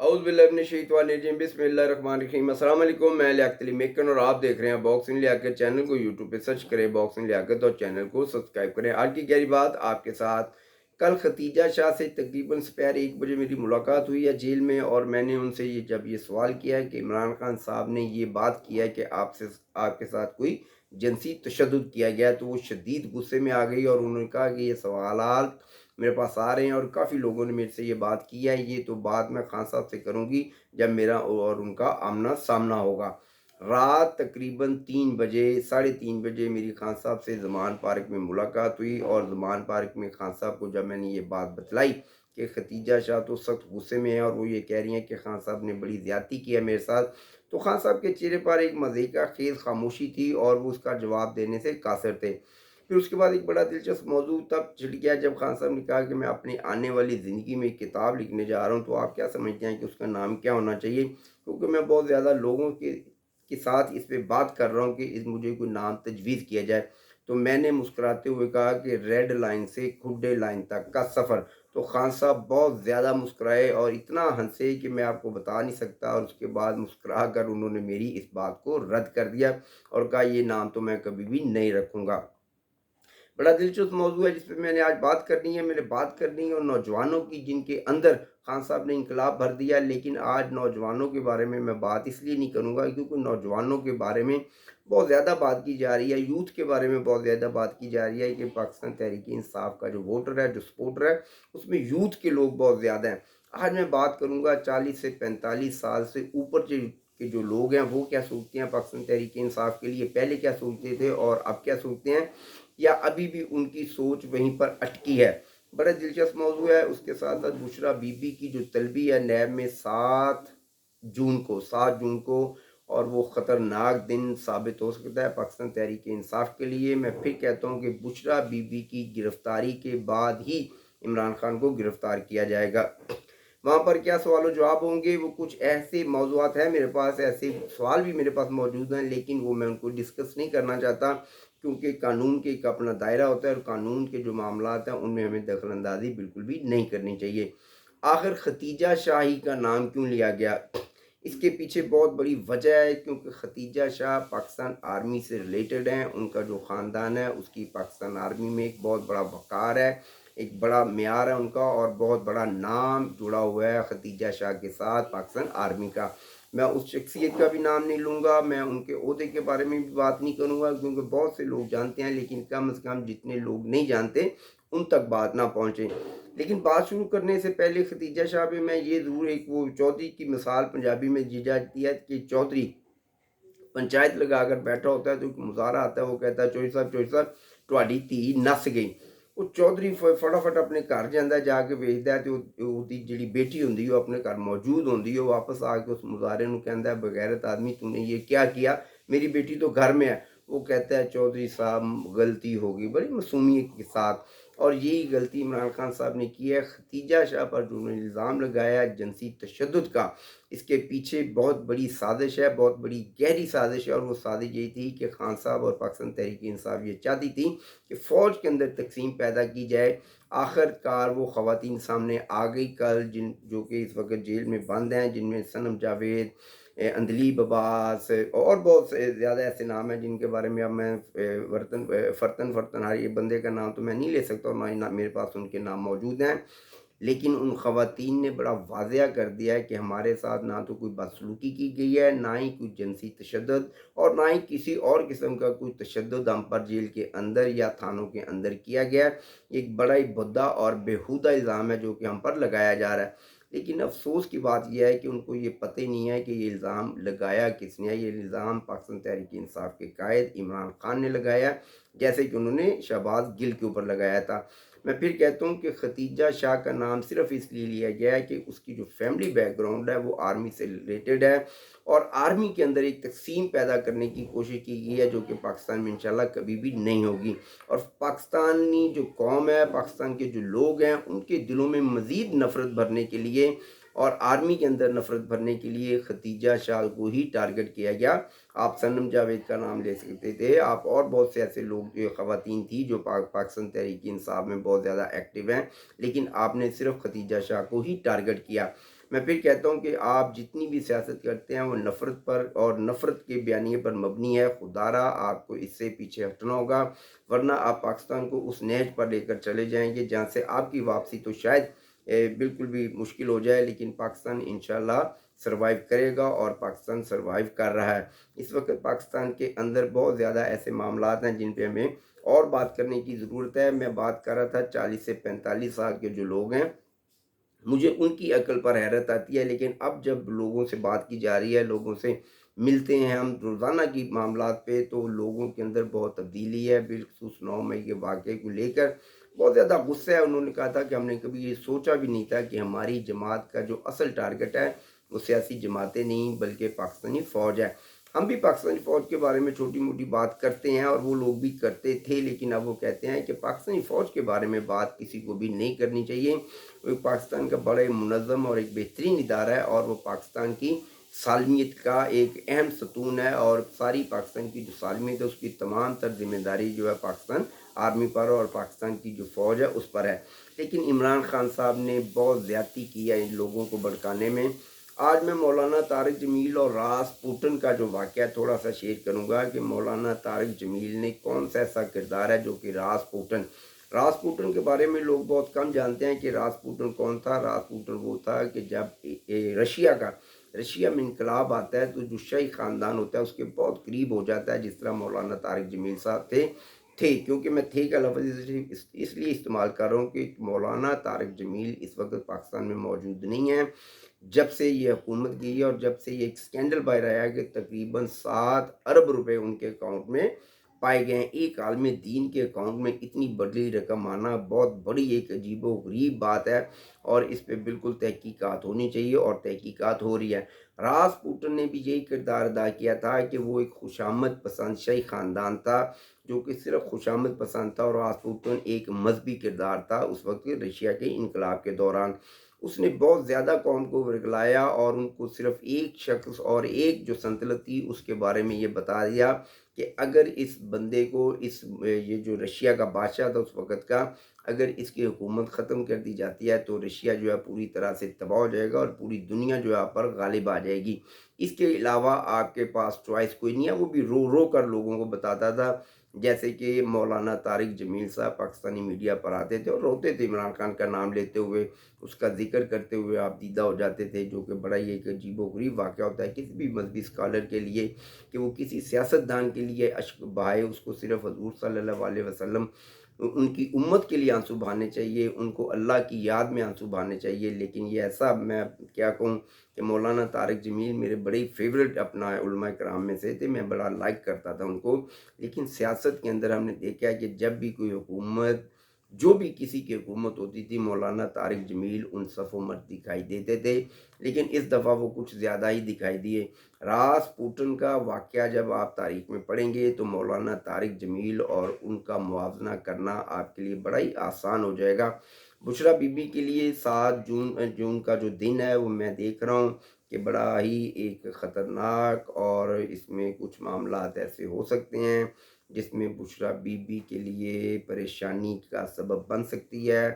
औज़ुबिल्लाहि बिस्मिल्लाहिर्रहमानिर्रहीम। अस्सलाम वालेकुम। मैं लियाकत अली मेकन और आप देख रहे हैं बॉक्सिंग लियाकत। चैनल को यूट्यूब पे सर्च करें बॉक्सिंग लियाकत और चैनल को सब्सक्राइब करें। आज की गहरी बात आपके साथ। कल खतीजा शाह से तकरीबन दोपहर 1 बजे मेरी मुलाकात हुई है जेल में, और मैंने उनसे ये सवाल किया है कि इमरान खान साहब ने ये बात किया है कि आपसे आपके साथ कोई जिनसी तशद्दुद किया गया, तो वो शदीद गुस्से में आ गई और उन्होंने कहा कि ये सवालात मेरे पास आ रहे हैं और काफ़ी लोगों ने मेरे से ये बात की है, ये तो बात मैं खान साहब से करूँगी जब मेरा और उनका आमना सामना होगा। रात तकरीबन 3 बजे, 3:30 बजे मेरी खान साहब से ज़मान पार्क में मुलाकात हुई, और ज़मान पार्क में खान साहब को जब मैंने ये बात बतलाई कि खतीजा शाह तो सख्त गुस्से में है और वो ये कह रही हैं कि खान साहब ने बड़ी ज़्यादती की है मेरे साथ, तो खान साहब के चेहरे पर एक मज़े का खेल खामोशी थी और वो उसका जवाब देने से कासिर थे। फिर उसके बाद एक बड़ा दिलचस्प मौजू तब छिड़ गया जब खान साहब ने कहा कि मैं अपनी आने वाली ज़िंदगी में एक किताब लिखने जा रहा हूँ, तो आप क्या समझते हैं कि उसका नाम क्या होना चाहिए? क्योंकि मैं बहुत ज़्यादा लोगों के साथ इस पे बात कर रहा हूँ कि इस मुझे कोई नाम तजवीज़ किया जाए। तो मैंने मुस्कुराते हुए कहा कि रेड लाइन से खुड्डे लाइन तक का सफ़र। तो खान साहब बहुत ज़्यादा मुस्कुराए और इतना हंसे कि मैं आपको बता नहीं सकता, और उसके बाद मुस्कुरा कर उन्होंने मेरी इस बात को रद्द कर दिया और कहा ये नाम तो मैं कभी भी नहीं रखूँगा। बड़ा दिलचस्प मौजू है जिस पे मैंने आज बात करनी है। मैंने बात करनी है उन नौजवानों की जिनके अंदर खान साहब ने इनकलाब भर दिया। लेकिन आज नौजवानों के बारे में मैं बात इसलिए नहीं करूँगा क्योंकि नौजवानों के बारे में बहुत ज़्यादा बात की जा रही है, यूथ के बारे में बहुत ज़्यादा बात की जा रही है कि पाकिस्तान तहरीक इंसाफ का जो वोटर है, जो सपोर्टर है, उसमें यूथ के लोग बहुत ज़्यादा हैं। आज मैं बात करूँगा 40 से 45 साल से ऊपर के जो लोग हैं वो क्या सोचते हैं पाकिस्तान तहरीक इंसाफ के लिए, पहले क्या सोचते थे और अब क्या सोचते हैं, या अभी भी उनकी सोच वहीं पर अटकी है। बड़ा दिलचस्प मौजू है। उसके साथ साथ बुशरा बीबी की जो तलबी है नैब में 7 जून को, और वो ख़तरनाक दिन साबित हो सकता है पाकिस्तान तहरीक इंसाफ के लिए। मैं फिर कहता हूँ कि बुशरा बीबी की गिरफ्तारी के बाद ही इमरान खान को गिरफ्तार किया जाएगा। वहाँ पर क्या सवाल जवाब होंगे, वो कुछ ऐसे मौज़ूआत हैं मेरे पास, ऐसे सवाल भी मेरे पास मौजूद हैं, लेकिन वो मैं उनको डिस्कस नहीं करना चाहता क्योंकि कानून के एक अपना दायरा होता है और कानून के जो मामलात हैं उनमें हमें दखल अंदाजी बिल्कुल भी नहीं करनी चाहिए। आखिर खतीजा शाही का नाम क्यों लिया गया? इसके पीछे बहुत बड़ी वजह है क्योंकि खतीजा शाह पाकिस्तान आर्मी से रिलेटेड हैं। उनका जो ख़ानदान है उसकी पाकिस्तान आर्मी में एक बहुत बड़ा वक़ार है, एक बड़ा म्यार है उनका, और बहुत बड़ा नाम जुड़ा हुआ है खतीजा शाह के साथ पाकिस्तान आर्मी का। मैं उस शख्सियत का भी नाम नहीं लूँगा, मैं उनके ओहदे के बारे में भी बात नहीं करूँगा क्योंकि बहुत से लोग जानते हैं, लेकिन कम से कम जितने लोग नहीं जानते उन तक बात ना पहुँचे। लेकिन बात शुरू करने से पहले खतीजा शाह पे मैं ये ज़रूर एक वो चौधरी की मिसाल पंजाबी में दी जाती है कि चौधरी पंचायत लगा कर बैठा होता है तो एक मुजाहरा आता है, वो कहता है चौधरी साहब ਤੁਹਾਡੀ धी नस गई। वो चौधरी फटाफट अपने घर जाता है, जाके वेखदा है तो उसकी जिहड़ी बेटी होंदी है अपने घर मौजूद होंदी है। वापस आके उस मुजाहरे नूं कहता है बगैरत आदमी तूने ये क्या किया, मेरी बेटी तो घर में है। वो कहता है चौधरी साहब गलती हो गई, बड़ी मासूमियत के साथ। और यही गलती इमरान खान साहब ने की है। खतीजा शाह पर जो उन्होंने इल्ज़ाम लगाया है जिनसी तशद्दुद का, इसके पीछे बहुत बड़ी साजिश है, बहुत बड़ी गहरी साजिश है, और वो साजिश यही थी कि खान साहब और पाकिस्तान तहरीक इंसाफ ये चाहती थी कि फ़ौज के अंदर तकसीम पैदा की जाए। आखिरकार वो ख़वातीन सामने आ गई कल, जिन जो कि इस वक्त जेल में बंद हैं, जिनमें सनम जावेद, अंदलीब अब्बास और बहुत से ज़्यादा ऐसे नाम हैं जिनके बारे में अब मैं फ़रतन फ़रतन हर ये बंदे का नाम तो मैं नहीं ले सकता और ना ही मेरे पास उनके नाम मौजूद हैं। लेकिन उन ख़वातीन ने बड़ा वाज़िया कर दिया है कि हमारे साथ ना तो कोई बदसलूकी की गई है, ना ही कोई जिनसी तशद्दुद, और ना ही किसी और किस्म का कोई तशद्दुद हम पर जेल के अंदर या थानों के अंदर किया गया है। एक बड़ा ही भद्दा और बेहुदा इल्ज़ाम है जो कि हम पर लगाया जा रहा है। लेकिन अफ़सोस की बात यह है कि उनको ये पता ही नहीं है कि ये इल्ज़ाम लगाया किसने है। ये इल्ज़ाम पाकिस्तान तहरीक इंसाफ के कायद इमरान खान ने लगाया, जैसे कि उन्होंने शहबाज गिल के ऊपर लगाया था। मैं फिर कहता हूँ कि खतीजा शाह का नाम सिर्फ इसलिए लिया गया है कि उसकी जो फैमिली बैकग्राउंड है वो आर्मी से रिलेटेड है, और आर्मी के अंदर एक तकसीम पैदा करने की कोशिश की गई है जो कि पाकिस्तान में इंशाल्लाह कभी भी नहीं होगी। और पाकिस्तानी जो कौम है, पाकिस्तान के जो लोग हैं, उनके दिलों में मज़ीद नफ़रत भरने के लिए और आर्मी के अंदर नफ़रत भरने के लिए खतीजा शाह को ही टारगेट किया गया। आप सनम जावेद का नाम ले सकते थे, आप और बहुत से ऐसे लोग जो ख़वातीन थी जो पाकिस्तान तहरीक इंसाफ में बहुत ज़्यादा एक्टिव हैं, लेकिन आपने सिर्फ खतीजा शाह को ही टारगेट किया। میں پھر کہتا ہوں کہ آپ جتنی بھی سیاست کرتے ہیں وہ نفرت پر اور نفرت کے بیانیے پر مبنی ہے. خدارا آپ کو اس سے پیچھے ہٹنا ہوگا، ورنہ آپ پاکستان کو اس نہج پر لے کر چلے جائیں گے جہاں سے آپ کی واپسی تو شاید بالکل بھی مشکل ہو جائے، لیکن پاکستان انشاءاللہ سروائیو کرے گا، اور پاکستان سروائیو کر رہا ہے. اس وقت پاکستان کے اندر بہت زیادہ ایسے معاملات ہیں جن پہ ہمیں اور بات کرنے کی ضرورت ہے. میں بات کر رہا تھا 40 سے 45 سال کے جو لوگ ہیں، مجھے ان کی عقل پر حیرت آتی ہے، لیکن اب جب لوگوں سے بات کی جا رہی ہے، لوگوں سے ملتے ہیں ہم روزانہ کی معاملات پہ، تو لوگوں کے اندر بہت تبدیلی ہے. بالخصوص 9 مئی کے واقعے کو لے کر بہت زیادہ غصہ ہے. انہوں نے کہا تھا کہ ہم نے کبھی یہ سوچا بھی نہیں تھا کہ ہماری جماعت کا جو اصل ٹارگٹ ہے وہ سیاسی جماعتیں نہیں بلکہ پاکستانی فوج ہے. ہم بھی پاکستانی فوج کے بارے میں چھوٹی موٹی بات کرتے ہیں، اور وہ لوگ بھی کرتے تھے، لیکن اب وہ کہتے ہیں کہ پاکستانی فوج کے بارے میں بات کسی کو بھی نہیں کرنی چاہیے. وہ پاکستان کا بڑے منظم اور ایک بہترین ادارہ ہے، اور وہ پاکستان کی سالمیت کا ایک اہم ستون ہے، اور ساری پاکستان کی جو سالمیت ہے اس کی تمام تر ذمہ داری جو ہے پاکستان آرمی پر اور پاکستان کی جو فوج ہے اس پر ہے. لیکن عمران خان صاحب نے بہت زیادتی کی ہے ان لوگوں کو بھڑکانے میں. آج میں مولانا طارق جمیل اور راس پوٹن کا جو واقعہ تھوڑا سا شیئر کروں گا کہ مولانا طارق جمیل نے کون سا ایسا کردار ہے جو کہ راس پوٹن کے بارے میں لوگ بہت کم جانتے ہیں کہ راس پوٹن کون تھا. راس پوٹن وہ تھا کہ جب رشیا میں انقلاب آتا ہے تو جو شاہی خاندان ہوتا ہے اس کے بہت قریب ہو جاتا ہے، جس طرح مولانا طارق جمیل صاحب تھے. کیونکہ میں تھے کا لفظ اس لیے استعمال کر رہا ہوں کہ مولانا طارق جمیل اس وقت پاکستان میں موجود نہیں ہیں. جب سے یہ حکومت کی اور جب سے یہ ایک سکینڈل باہر آیا کہ تقریباً 7 ارب روپے ان کے اکاؤنٹ میں پائے گئے ہیں. ایک عالم دین کے اکاؤنٹ میں اتنی بڑی رقم آنا بہت بڑی ایک عجیب و غریب بات ہے، اور اس پہ بالکل تحقیقات ہونی چاہیے، اور تحقیقات ہو رہی ہے. راس پوٹن نے بھی یہی کردار ادا کیا تھا کہ وہ ایک خوشامد پسند شاہی خاندان تھا، جو کہ صرف خوشامد پسند تھا، اور راس پوٹن ایک مذہبی کردار تھا اس وقت رشیا کے انقلاب کے دوران. اس نے بہت زیادہ قوم کو ورگلایا، اور ان کو صرف ایک شخص اور ایک جو سلطنت تھی اس کے بارے میں یہ بتا دیا کہ اگر اس بندے کو یہ جو رشیا کا بادشاہ تھا اس وقت کا، اگر اس کی حکومت ختم کر دی جاتی ہے تو رشیا جو ہے پوری طرح سے تباہ ہو جائے گا، اور پوری دنیا جو ہے آپ پر غالب آ جائے گی. اس کے علاوہ آپ کے پاس چوائس کوئی نہیں ہے. وہ بھی رو رو کر لوگوں کو بتاتا تھا، جیسے کہ مولانا طارق جمیل صاحب پاکستانی میڈیا پر آتے تھے اور روتے تھے عمران خان کا نام لیتے ہوئے، اس کا ذکر کرتے ہوئے آپ دیدہ ہو جاتے تھے، جو کہ بڑا ہی ایک عجیب و غریب واقعہ ہوتا ہے کسی بھی مذہبی اسکالر کے لیے کہ وہ کسی سیاستدان کے لیے اشک بہائے. اس کو صرف حضور صلی اللہ علیہ وسلم ان کی امت کے لیے آنسو بہانے چاہیے، ان کو اللہ کی یاد میں آنسو بہانے چاہیے. لیکن یہ ایسا میں کیا کہوں کہ مولانا طارق جمیل میرے بڑے فیوریٹ اپنا علماء کرام میں سے تھے، میں بڑا لائک کرتا تھا ان کو. لیکن سیاست کے اندر ہم نے دیکھا کہ جب بھی کوئی حکومت، جو بھی کسی کی حکومت ہوتی تھی، مولانا طارق جمیل ان صفوں میں دکھائی دیتے تھے. لیکن اس دفعہ وہ کچھ زیادہ ہی دکھائی دیے. راس پوٹن کا واقعہ جب آپ تاریخ میں پڑھیں گے تو مولانا طارق جمیل اور ان کا موازنہ کرنا آپ کے لیے بڑا ہی آسان ہو جائے گا. بشرا بی بی کے لیے 7 جون کا جو دن ہے وہ میں دیکھ رہا ہوں کہ بڑا ہی ایک خطرناک، اور اس میں کچھ معاملات ایسے ہو سکتے ہیں جس میں بشرا بی بی کے لیے پریشانی کا سبب بن سکتی ہے.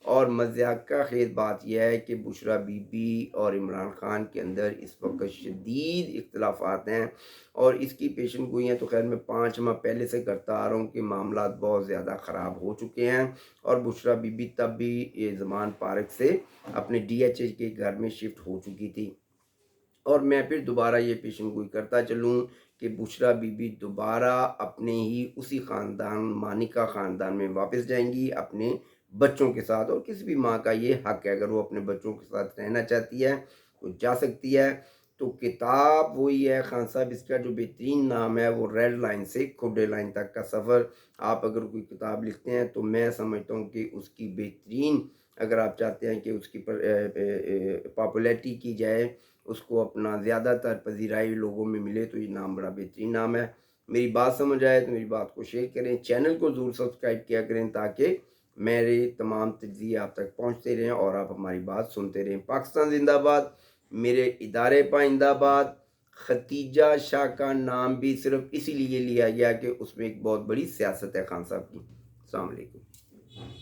اور مضحکہ خیز بات یہ ہے کہ بشرا بی بی اور عمران خان کے اندر اس وقت شدید اختلافات ہیں، اور اس کی پیشن گوئیاں تو خیر میں 5 ماہ پہلے سے کرتا آ رہا ہوں کہ معاملات بہت زیادہ خراب ہو چکے ہیں. اور بشرا بی بی تب بھی زمان پارک سے اپنے ڈی ایچ ایچ کے گھر میں شفٹ ہو چکی تھی. اور میں پھر دوبارہ یہ پیشن گوئی کرتا چلوں کہ بشرا بی بی دوبارہ اپنے ہی اسی خاندان، مانیکا خاندان میں واپس جائیں گی اپنے بچوں کے ساتھ. اور کسی بھی ماں کا یہ حق ہے، اگر وہ اپنے بچوں کے ساتھ رہنا چاہتی ہے وہ جا سکتی ہے. تو کتاب وہی ہے خان صاحب، اس کا جو بہترین نام ہے وہ ریڈ لائن سے کھڈے لائن تک کا سفر. آپ اگر کوئی کتاب لکھتے ہیں تو میں سمجھتا ہوں کہ اس کی بہترین، اگر آپ چاہتے ہیں کہ اس کی پاپولیرٹی کی جائے، اس کو اپنا زیادہ تر پذیرائی لوگوں میں ملے، تو یہ نام بڑا بہترین نام ہے. میری بات سمجھ آئے تو میری بات کو شیئر کریں، چینل کو ضرور سبسکرائب کیا کریں تاکہ میرے تمام تجزیے آپ تک پہنچتے رہیں اور آپ ہماری بات سنتے رہیں. پاکستان زندہ باد. میرے ادارے پائندہ باد. ختیجہ شاہ کا نام بھی صرف اسی لیے لیا گیا کہ اس میں ایک بہت بڑی سیاست ہے خان صاحب کی. السلام علیکم.